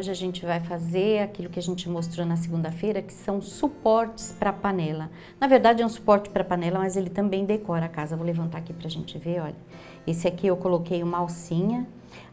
Hoje a gente vai fazer aquilo que a gente mostrou na segunda-feira, que são suportes para panela. Na verdade é um suporte para panela, mas ele também decora a casa. Vou levantar aqui pra gente ver, olha. Esse aqui eu coloquei uma alcinha.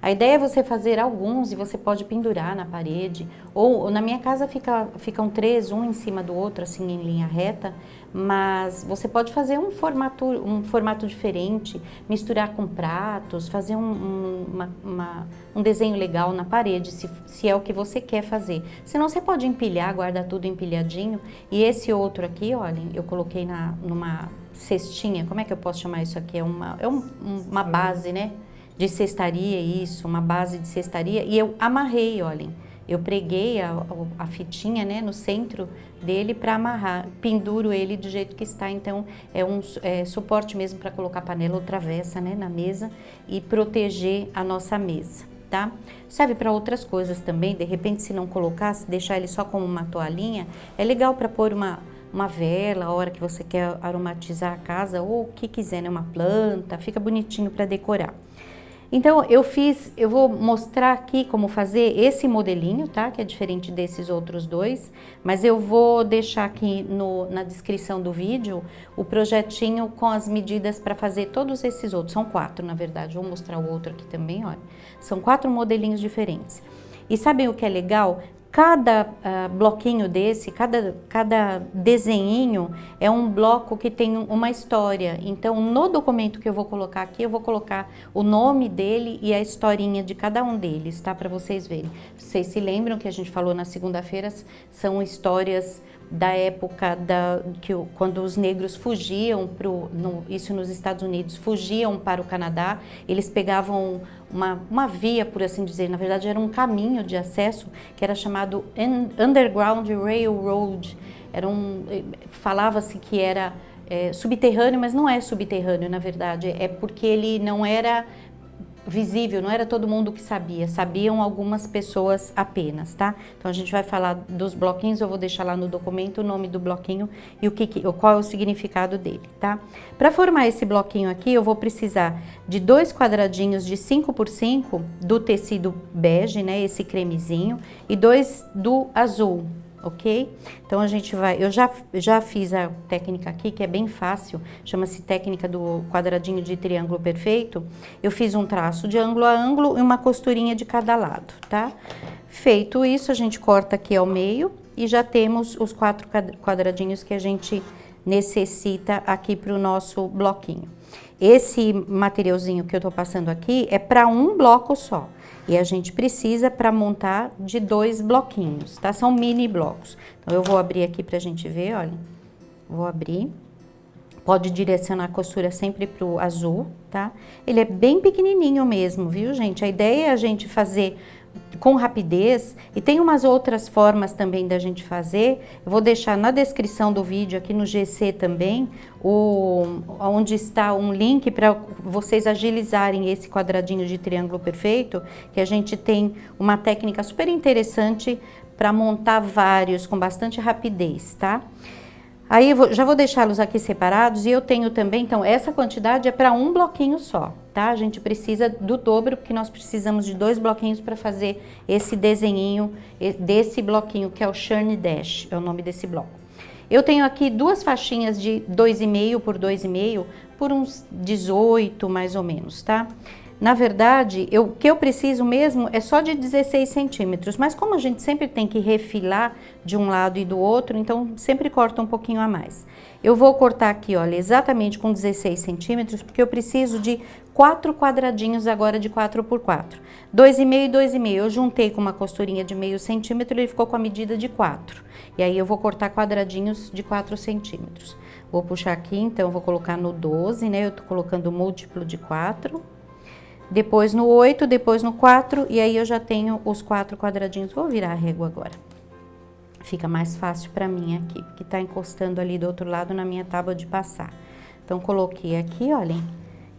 A ideia é você fazer alguns e você pode pendurar na parede, ou na minha casa ficam 3, um em cima do outro, assim em linha reta, mas você pode fazer um formato diferente, misturar com pratos, fazer um desenho legal na parede, se é o que você quer fazer. Senão você pode empilhar, guardar tudo empilhadinho. E esse outro aqui, olhem, eu coloquei numa cestinha, como é que eu posso chamar isso aqui? É uma base, né? De cestaria, isso, uma base de cestaria, e eu amarrei, olhem, eu preguei a fitinha, né, no centro dele para amarrar, penduro ele do jeito que está, então é um suporte mesmo para colocar panela ou travessa, né, na mesa e proteger a nossa mesa, tá? Serve para outras coisas também, de repente se não colocar, se deixar ele só como uma toalhinha, é legal para pôr uma vela, a hora que você quer aromatizar a casa, ou o que quiser, né, uma planta, fica bonitinho para decorar. Então eu vou mostrar aqui como fazer esse modelinho, tá? Que é diferente desses outros dois, mas eu vou deixar aqui na descrição do vídeo o projetinho com as medidas para fazer todos esses outros. São 4, na verdade, vou mostrar o outro aqui também, olha. São 4 modelinhos diferentes. E sabem o que é legal? Cada bloquinho desse, cada desenhinho é um bloco que tem uma história. Então, no documento que eu vou colocar aqui, eu vou colocar o nome dele e a historinha de cada um deles, tá? Para vocês verem. Vocês se lembram que a gente falou na segunda-feira, são histórias da época quando os negros fugiam, isso nos Estados Unidos, fugiam para o Canadá, eles pegavam uma via, por assim dizer, na verdade era um caminho de acesso que era chamado Underground Railroad, falava-se que era subterrâneo, mas não é subterrâneo, na verdade, é porque ele não era visível, não era todo mundo que sabia, sabiam algumas pessoas apenas, tá? Então a gente vai falar dos bloquinhos, eu vou deixar lá no documento o nome do bloquinho e qual é o significado dele, tá? Para formar esse bloquinho aqui, eu vou precisar de 2 quadradinhos de 5 por 5 do tecido bege, né, esse cremezinho, e 2 do azul, ok? Então a gente eu já fiz a técnica aqui, que é bem fácil, chama-se técnica do quadradinho de triângulo perfeito. Eu fiz um traço de ângulo a ângulo e uma costurinha de cada lado, tá? Feito isso, a gente corta aqui ao meio e já temos os 4 quadradinhos que a gente necessita aqui para o nosso bloquinho. Esse materialzinho que eu tô passando aqui é para um bloco só. E a gente precisa para montar de 2 bloquinhos, tá? São mini blocos. Então, eu vou abrir aqui pra gente ver, olha. Vou abrir. Pode direcionar a costura sempre pro azul, tá? Ele é bem pequenininho mesmo, viu, gente? A ideia é a gente fazer com rapidez, e tem umas outras formas também da gente fazer. Eu vou deixar na descrição do vídeo, aqui no GC também, onde está um link para vocês agilizarem esse quadradinho de triângulo perfeito, que a gente tem uma técnica super interessante para montar vários com bastante rapidez, tá? Aí já vou deixá-los aqui separados, e eu tenho também, então essa quantidade é para um bloquinho só, tá? A gente precisa do dobro, porque nós precisamos de 2 bloquinhos para fazer esse desenhinho desse bloquinho, que é o Shirney Dash, é o nome desse bloco. Eu tenho aqui 2 faixinhas de 2,5 por 2,5 por uns 18 mais ou menos, tá? Na verdade, o que eu preciso mesmo é só de 16 centímetros, mas como a gente sempre tem que refilar de um lado e do outro, então sempre corta um pouquinho a mais. Eu vou cortar aqui, olha, exatamente com 16 centímetros, porque eu preciso de 4 quadradinhos agora de 4 por 4. 2,5 e 2,5, eu juntei com uma costurinha de meio centímetro e ele ficou com a medida de 4. E aí eu vou cortar quadradinhos de 4 centímetros. Vou puxar aqui, então eu vou colocar no 12, né, eu tô colocando múltiplo de 4. Depois no 8, depois no 4, e aí eu já tenho os 4 quadradinhos. Vou virar a régua agora. Fica mais fácil para mim aqui, porque tá encostando ali do outro lado na minha tábua de passar. Então, coloquei aqui, olhem,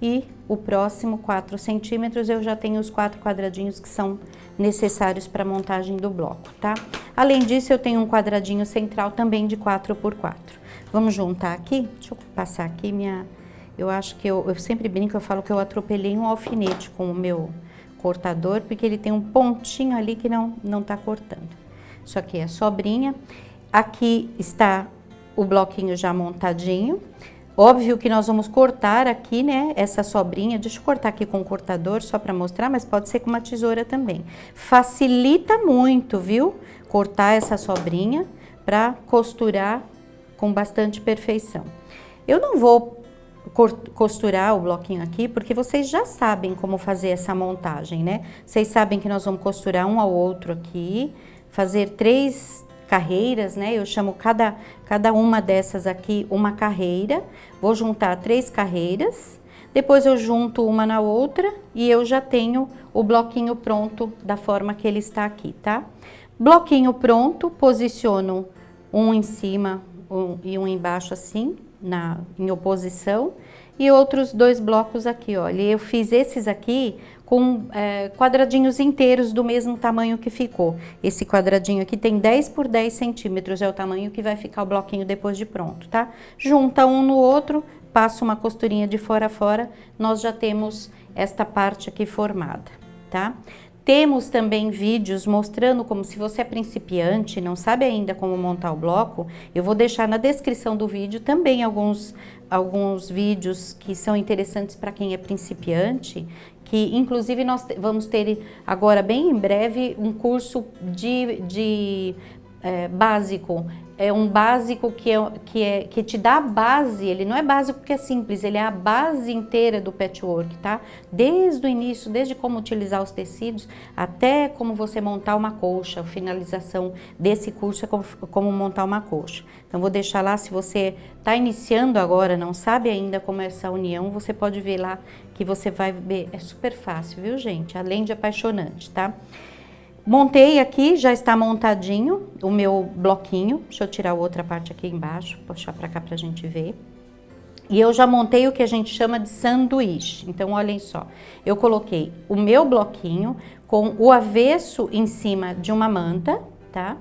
e o próximo 4 centímetros eu já tenho os 4 quadradinhos que são necessários para a montagem do bloco, tá? Além disso, eu tenho um quadradinho central também de 4 por 4. Vamos juntar aqui? Deixa eu passar aqui minha... Eu acho que eu sempre brinco, eu falo que eu atropelei um alfinete com cortador, porque ele tem um pontinho ali que não tá cortando. Isso aqui é a sobrinha. Aqui está o bloquinho já montadinho. Óbvio que nós vamos cortar aqui, né, essa sobrinha. Deixa eu cortar aqui com o cortador só para mostrar, mas pode ser com uma tesoura também. Facilita muito, viu? Cortar essa sobrinha para costurar com bastante perfeição. Eu não vou costurar o bloquinho aqui, porque vocês já sabem como fazer essa montagem, né? Vocês sabem que nós vamos costurar um ao outro aqui, fazer 3 carreiras, né? Eu chamo cada uma dessas aqui uma carreira. Vou juntar 3 carreiras, depois eu junto uma na outra e eu já tenho o bloquinho pronto da forma que ele está aqui, tá? Bloquinho pronto, posiciono um em cima e um embaixo assim, em oposição, e outros 2 blocos aqui, olha. Eu fiz esses aqui com quadradinhos inteiros do mesmo tamanho que ficou. Esse quadradinho aqui tem 10 por 10 centímetros, é o tamanho que vai ficar o bloquinho depois de pronto, tá? Junta um no outro, passa uma costurinha de fora a fora, nós já temos esta parte aqui formada, tá? Temos também vídeos mostrando como, se você é principiante, não sabe ainda como montar o bloco, eu vou deixar na descrição do vídeo também alguns vídeos que são interessantes para quem é principiante, que inclusive nós vamos ter agora bem em breve um curso básico. É um básico que te dá a base. Ele não é básico porque é simples, ele é a base inteira do patchwork, tá? Desde o início, desde como utilizar os tecidos, até como você montar uma colcha. A finalização desse curso é como montar uma colcha. Então vou deixar lá, se você está iniciando agora, não sabe ainda como é essa união, você pode ver lá que você vai ver. É super fácil, viu, gente? Além de apaixonante, tá? Montei aqui, já está montadinho o meu bloquinho. Deixa eu tirar a outra parte aqui embaixo, puxar para cá pra gente ver. E eu já montei o que a gente chama de sanduíche. Então, olhem só, eu coloquei o meu bloquinho com o avesso em cima de uma manta, tá?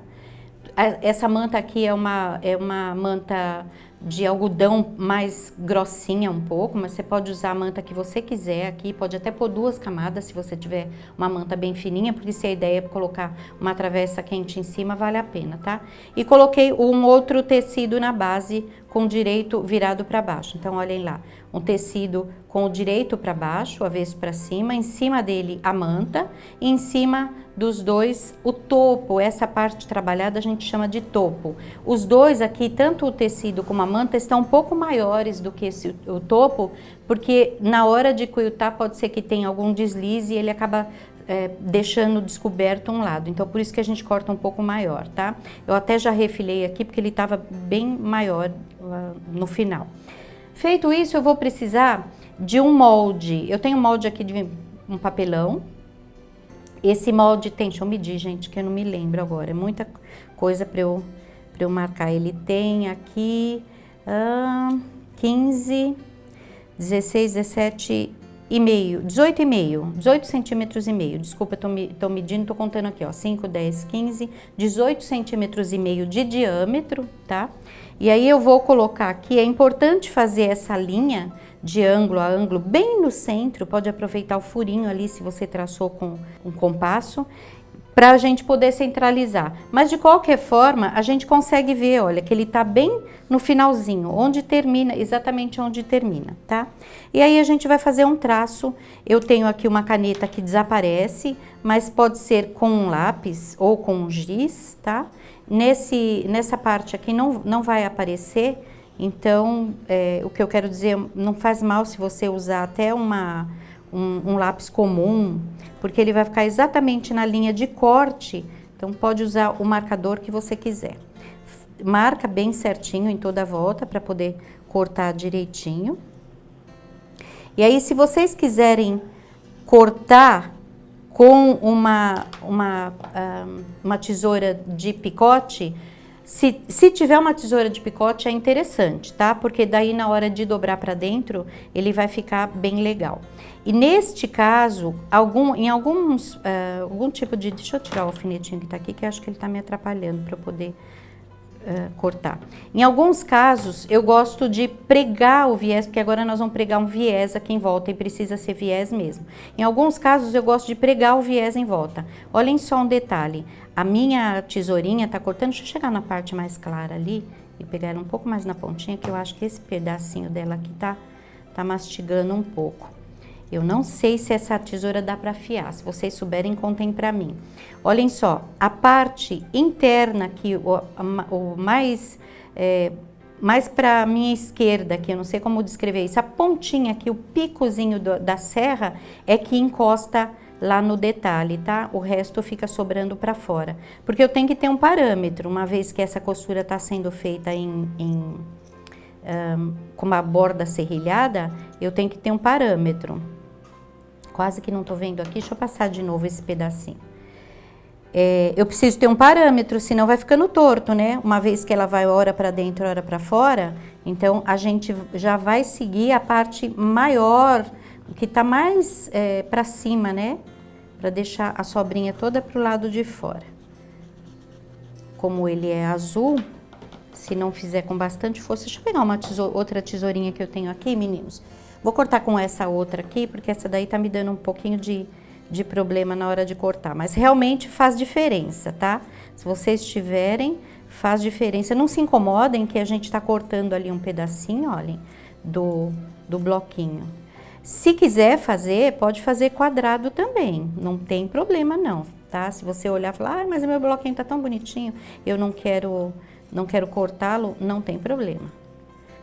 Essa manta aqui é uma manta de algodão mais grossinha um pouco, mas você pode usar a manta que você quiser aqui, pode até pôr 2 camadas se você tiver uma manta bem fininha, porque se a ideia é colocar uma travessa quente em cima, vale a pena, tá? E coloquei um outro tecido na base com o direito virado para baixo. Então, olhem lá, um tecido com o direito para baixo, o avesso para cima, em cima dele a manta, e em cima dos 2 o topo. Essa parte trabalhada a gente chama de topo. Os 2 aqui, tanto o tecido como a manta, estão um pouco maiores do que o topo, porque na hora de quiltar pode ser que tenha algum deslize e ele acaba deixando descoberto um lado. Então, por isso que a gente corta um pouco maior, tá? Eu até já refilei aqui, porque ele estava bem maior no final. Feito isso, eu vou precisar de um molde. Eu tenho um molde aqui de um papelão. Esse molde tem, deixa eu medir, gente, que eu não me lembro agora. É muita coisa para eu marcar. Ele tem aqui 15, 16, 17 e meio, 18 centímetros e meio. Desculpa, tô medindo, tô contando aqui, ó, 5, 10, 15, 18 centímetros e meio de diâmetro, tá? E aí eu vou colocar aqui, é importante fazer essa linha de ângulo a ângulo bem no centro, pode aproveitar o furinho ali se você traçou com um compasso, para a gente poder centralizar. Mas de qualquer forma, a gente consegue ver, olha, que ele tá bem no finalzinho, onde termina, exatamente onde termina, tá? E aí a gente vai fazer um traço. Eu tenho aqui uma caneta que desaparece, mas pode ser com um lápis ou com um giz, tá? Nessa parte aqui não vai aparecer, então o que eu quero dizer, não faz mal se você usar até um lápis comum, porque ele vai ficar exatamente na linha de corte, então pode usar o marcador que você quiser. Marca bem certinho em toda a volta para poder cortar direitinho. E aí, se vocês quiserem cortar com uma tesoura de picote, se tiver uma tesoura de picote é interessante, tá? Porque daí na hora de dobrar para dentro, ele vai ficar bem legal. E neste caso, algum tipo de... Deixa eu tirar o alfinetinho que tá aqui, que eu acho que ele tá me atrapalhando para eu poder cortar. Em alguns casos, eu gosto de pregar o viés, porque agora nós vamos pregar um viés aqui em volta e precisa ser viés mesmo. Em alguns casos, eu gosto de pregar o viés em volta. Olhem só um detalhe, a minha tesourinha tá cortando, deixa eu chegar na parte mais clara ali e pegar ela um pouco mais na pontinha, que eu acho que esse pedacinho dela aqui tá mastigando um pouco. Eu não sei se essa tesoura dá para afiar, se vocês souberem, contem para mim. Olhem só, a parte interna aqui, o mais para a minha esquerda aqui, eu não sei como descrever isso, a pontinha aqui, o picozinho da serra é que encosta lá no detalhe, tá? O resto fica sobrando para fora. Porque eu tenho que ter um parâmetro, uma vez que essa costura está sendo feita com uma borda serrilhada, eu tenho que ter um parâmetro. Quase que não tô vendo aqui, deixa eu passar de novo esse pedacinho. Eu preciso ter um parâmetro, senão vai ficando torto, né? Uma vez que ela vai hora para dentro, hora para fora, então a gente já vai seguir a parte maior, que tá mais para cima, né? Para deixar a sobrinha toda pro lado de fora. Como ele é azul, se não fizer com bastante força, deixa eu pegar uma outra tesourinha que eu tenho aqui, meninos. Vou cortar com essa outra aqui, porque essa daí tá me dando um pouquinho de problema na hora de cortar. Mas realmente faz diferença, tá? Se vocês tiverem, faz diferença. Não se incomodem que a gente tá cortando ali um pedacinho, olhem, do bloquinho. Se quiser fazer, pode fazer quadrado também. Não tem problema não, tá? Se você olhar e falar, mas o meu bloquinho tá tão bonitinho, eu não quero cortá-lo, não tem problema.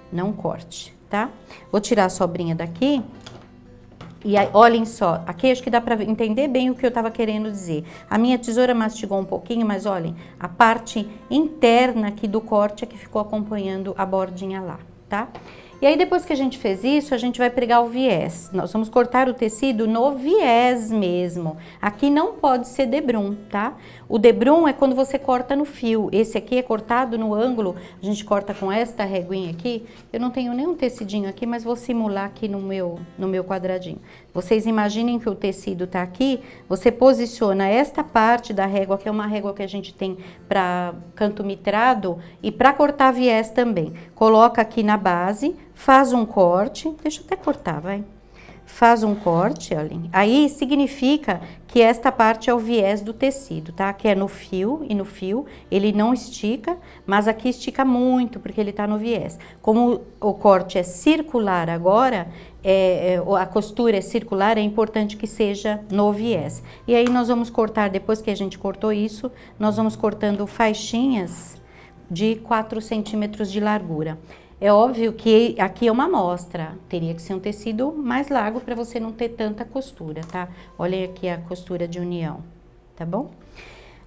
Não corte. Tá? Vou tirar a sobrinha daqui e aí, olhem só, aqui acho que dá para entender bem o que eu estava querendo dizer. A minha tesoura mastigou um pouquinho, mas olhem, a parte interna aqui do corte é que ficou acompanhando a bordinha lá, tá? E aí depois que a gente fez isso, a gente vai pregar o viés. Nós vamos cortar o tecido no viés mesmo. Aqui não pode ser debrum, tá? O debrum é quando você corta no fio. Esse aqui é cortado no ângulo. A gente corta com esta reguinha aqui. Eu não tenho nenhum tecidinho aqui, mas vou simular aqui no meu quadradinho. Vocês imaginem que o tecido tá aqui. Você posiciona esta parte da régua, que é uma régua que a gente tem para canto mitrado e para cortar viés também. Coloca aqui na base, faz um corte. Deixa eu até cortar, vai. Faz um corte, olhem. Aí significa que esta parte é o viés do tecido, tá? Que é no fio, e no fio ele não estica, mas aqui estica muito, porque ele tá no viés. Como o corte é circular agora, a costura é circular, é importante que seja no viés. E aí nós vamos cortar, depois que a gente cortou isso, nós vamos cortando faixinhas de 4 centímetros de largura. É óbvio que aqui é uma amostra, teria que ser um tecido mais largo para você não ter tanta costura, tá? Olha aqui a costura de união, tá bom?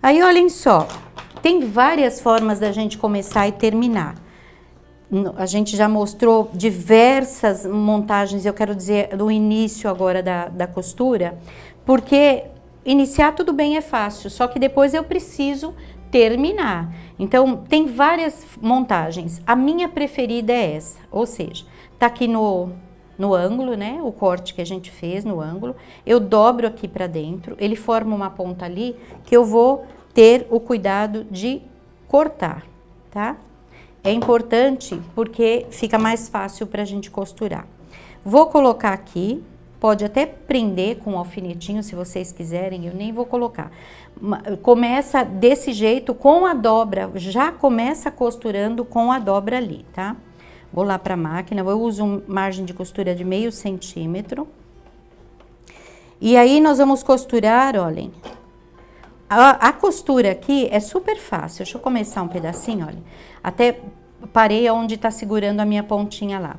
Aí olhem só, tem várias formas da gente começar e terminar. A gente já mostrou diversas montagens, eu quero dizer, do início agora da costura, porque iniciar tudo bem é fácil, só que depois eu preciso terminar. Então, tem várias montagens. A minha preferida é essa, ou seja, tá aqui no ângulo, né? O corte que a gente fez no ângulo. Eu dobro aqui para dentro, ele forma uma ponta ali que eu vou ter o cuidado de cortar, tá? É importante porque fica mais fácil pra gente costurar. Vou colocar aqui, pode até prender com um alfinetinho se vocês quiserem, eu nem vou colocar. Começa desse jeito com a dobra, já começa costurando com a dobra ali, tá? Vou lá para a máquina, eu uso margem de costura de meio centímetro. E aí nós vamos costurar, olhem. A costura aqui é super fácil, deixa eu começar um pedacinho, olha. Até parei onde tá segurando a minha pontinha lá.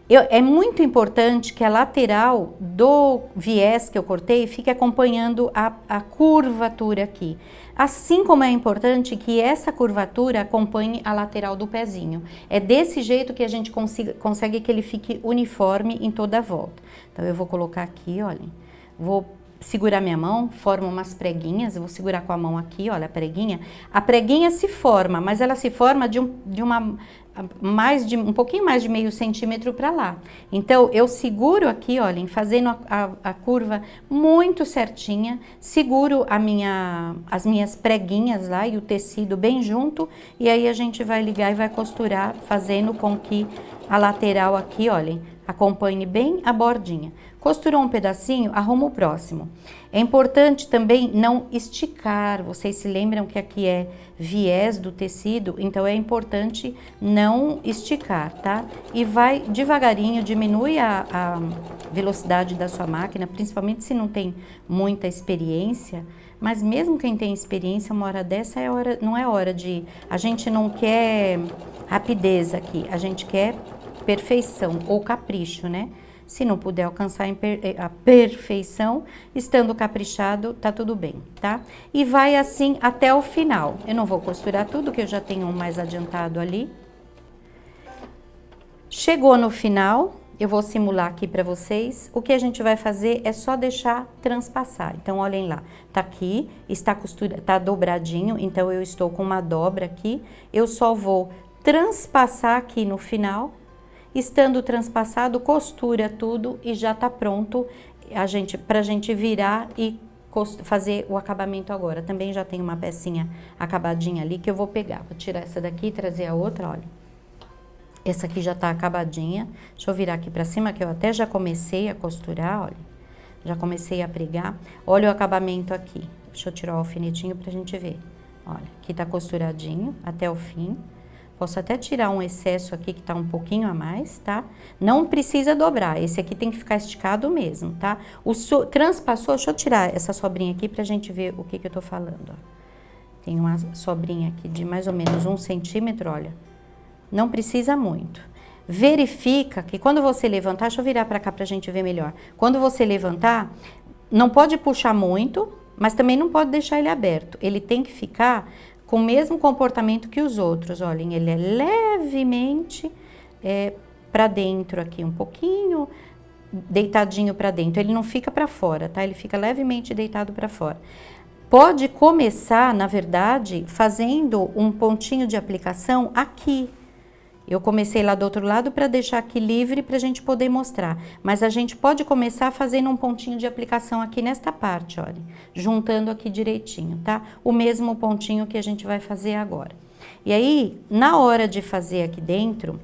É muito importante que a lateral do viés que eu cortei fique acompanhando a curvatura aqui. Assim como é importante que essa curvatura acompanhe a lateral do pezinho. É desse jeito que a gente consegue que ele fique uniforme em toda a volta. Então eu vou colocar aqui, olhem, vou segurar minha mão, forma umas preguinhas, eu vou segurar com a mão aqui, olha a preguinha. A preguinha se forma, mas ela se forma de uma um pouquinho mais de meio centímetro para lá. Então, eu seguro aqui, olhem, fazendo a curva muito certinha, seguro as minhas preguinhas lá e o tecido bem junto, e aí a gente vai ligar e vai costurar, fazendo com que a lateral aqui, olhem, acompanhe bem a bordinha. Costurou um pedacinho, arruma o próximo. É importante também não esticar, vocês se lembram que aqui é viés do tecido, então é importante não esticar, tá? E vai devagarinho, diminui a velocidade da sua máquina, principalmente se não tem muita experiência, mas mesmo quem tem experiência, uma hora dessa não é hora de... A gente não quer rapidez aqui, a gente quer perfeição ou capricho, né? Se não puder alcançar a perfeição, estando caprichado, tá tudo bem, tá? E vai assim até o final. Eu não vou costurar tudo, que eu já tenho um mais adiantado ali. Chegou no final, eu vou simular aqui para vocês. O que a gente vai fazer é só deixar transpassar. Então, olhem lá, tá aqui, tá dobradinho, então eu estou com uma dobra aqui. Eu só vou transpassar aqui no final. Estando transpassado, costura tudo e já tá pronto pra gente virar e fazer o acabamento agora. Também já tem uma pecinha acabadinha ali que eu vou pegar. Vou tirar essa daqui e trazer a outra, olha. Essa aqui já tá acabadinha. Deixa eu virar aqui pra cima, que eu até já comecei a costurar, olha. Já comecei a pregar. Olha o acabamento aqui. Deixa eu tirar o alfinetinho pra gente ver. Olha, aqui tá costuradinho até o fim. Posso até tirar um excesso aqui que tá um pouquinho a mais, tá? Não precisa dobrar, esse aqui tem que ficar esticado mesmo, tá? Transpassou, deixa eu tirar essa sobrinha aqui pra gente ver o que eu tô falando, ó. Tem uma sobrinha aqui de mais ou menos 1 centímetro, olha. Não precisa muito. Verifica que quando você levantar, deixa eu virar pra cá pra gente ver melhor. Quando você levantar, não pode puxar muito, mas também não pode deixar ele aberto. Ele tem que ficar com o mesmo comportamento que os outros, olhem, ele é levemente para dentro aqui, um pouquinho deitadinho para dentro, ele não fica para fora, tá? Ele fica levemente deitado para fora. Pode começar, na verdade, fazendo um pontinho de aplicação aqui. Eu comecei lá do outro lado para deixar aqui livre para a gente poder mostrar. Mas a gente pode começar fazendo um pontinho de aplicação aqui nesta parte, olha. Juntando aqui direitinho, tá? O mesmo pontinho que a gente vai fazer agora. E aí, na hora de fazer aqui dentro,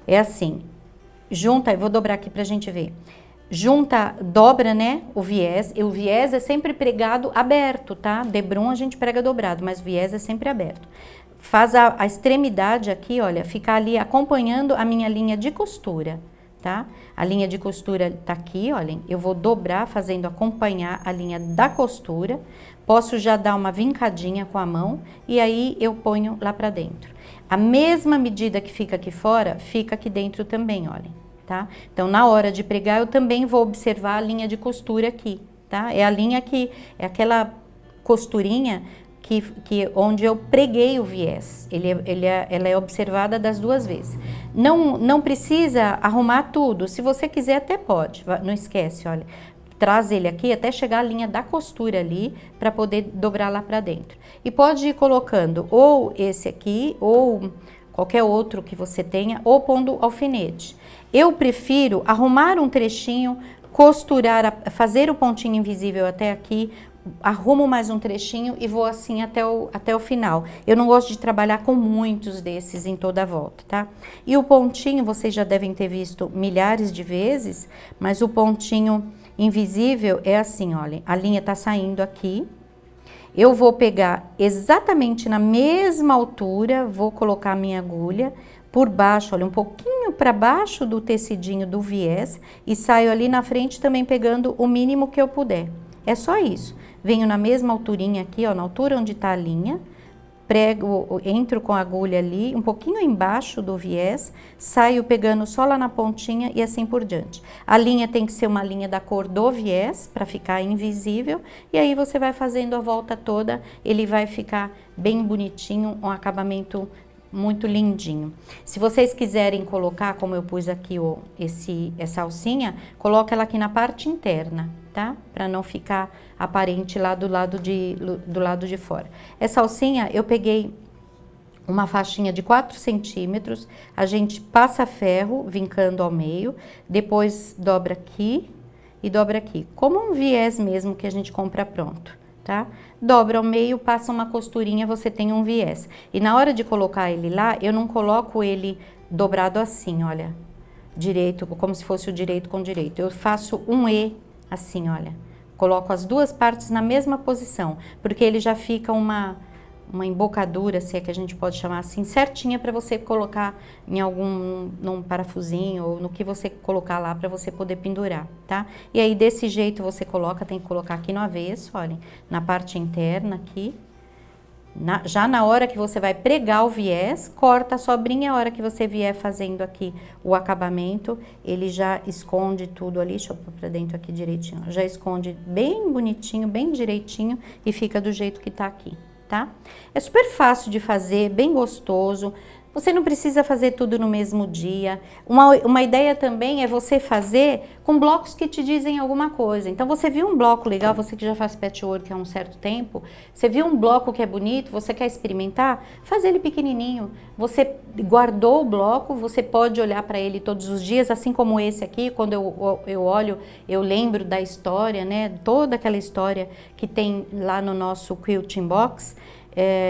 é assim. Junta, eu vou dobrar aqui pra gente ver. Junta, dobra, né, o viés. E o viés é sempre pregado aberto, tá? Debrum a gente prega dobrado, mas o viés é sempre aberto. Faz a extremidade aqui, olha, ficar ali acompanhando a minha linha de costura, tá? A linha de costura tá aqui, olhem, eu vou dobrar fazendo acompanhar a linha da costura. Posso já dar uma vincadinha com a mão e aí eu ponho lá pra dentro. A mesma medida que fica aqui fora, fica aqui dentro também, olhem, tá? Então, na hora de pregar, eu também vou observar a linha de costura aqui, tá? É a linha que, é aquela costurinha onde eu preguei o viés, ela é observada das duas vezes. Não precisa arrumar tudo, se você quiser até pode, não esquece, olha, traz ele aqui até chegar a linha da costura ali, para poder dobrar lá para dentro. E pode ir colocando ou esse aqui, ou qualquer outro que você tenha, ou pondo alfinete. Eu prefiro arrumar um trechinho, costurar, fazer o pontinho invisível até aqui, arrumo mais um trechinho e vou assim até o final. Eu não gosto de trabalhar com muitos desses em toda a volta, tá? E o pontinho, vocês já devem ter visto milhares de vezes, mas o pontinho invisível é assim, olhem, a linha tá saindo aqui. Eu vou pegar exatamente na mesma altura, vou colocar a minha agulha por baixo, olha, um pouquinho para baixo do tecidinho do viés e saio ali na frente também pegando o mínimo que eu puder. É só isso. Venho na mesma alturinha aqui, ó, na altura onde tá a linha, prego, entro com a agulha ali, um pouquinho embaixo do viés, saio pegando só lá na pontinha e assim por diante. A linha tem que ser uma linha da cor do viés, para ficar invisível, e aí você vai fazendo a volta toda, ele vai ficar bem bonitinho, um acabamento muito lindinho. Se vocês quiserem colocar, como eu pus aqui essa alcinha, coloca ela aqui na parte interna, tá? Para não ficar aparente lá do lado de fora. Essa alcinha eu peguei uma faixinha de 4 centímetros, a gente passa ferro, vincando ao meio, depois dobra aqui e dobra aqui, como um viés mesmo que a gente compra pronto, tá? Dobra ao meio, passa uma costurinha, você tem um viés. E na hora de colocar ele lá, eu não coloco ele dobrado assim, olha, direito, como se fosse o direito com direito. Eu faço um E assim, olha, coloco as duas partes na mesma posição, porque ele já fica uma embocadura, se é que a gente pode chamar assim, certinha para você colocar em num parafusinho ou no que você colocar lá para você poder pendurar, tá? E aí desse jeito você coloca, tem que colocar aqui no avesso, olhem, na parte interna aqui. Já na hora que você vai pregar o viés, corta a sobrinha, a hora que você vier fazendo aqui o acabamento, ele já esconde tudo ali, deixa eu pôr pra dentro aqui direitinho, já esconde bem bonitinho, bem direitinho e fica do jeito que tá aqui. Tá? É super fácil de fazer, bem gostoso, você não precisa fazer tudo no mesmo dia. Uma ideia também é você fazer com blocos que te dizem alguma coisa. Então você viu um bloco legal, você que já faz patchwork há um certo tempo, você viu um bloco que é bonito, você quer experimentar, faz ele pequenininho. Você guardou o bloco, você pode olhar para ele todos os dias, assim como esse aqui, quando eu olho, eu lembro da história, né? Toda aquela história que tem lá no nosso quilting box.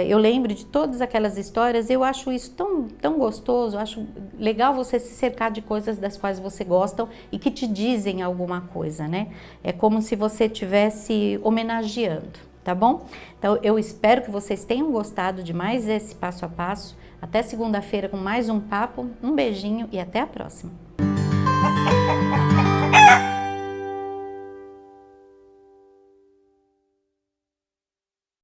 Eu lembro de todas aquelas histórias, eu acho isso tão gostoso, acho legal você se cercar de coisas das quais você gosta e que te dizem alguma coisa, né? É como se você estivesse homenageando, tá bom? Então eu espero que vocês tenham gostado de mais esse passo a passo. Até segunda-feira com mais um papo, um beijinho e até a próxima!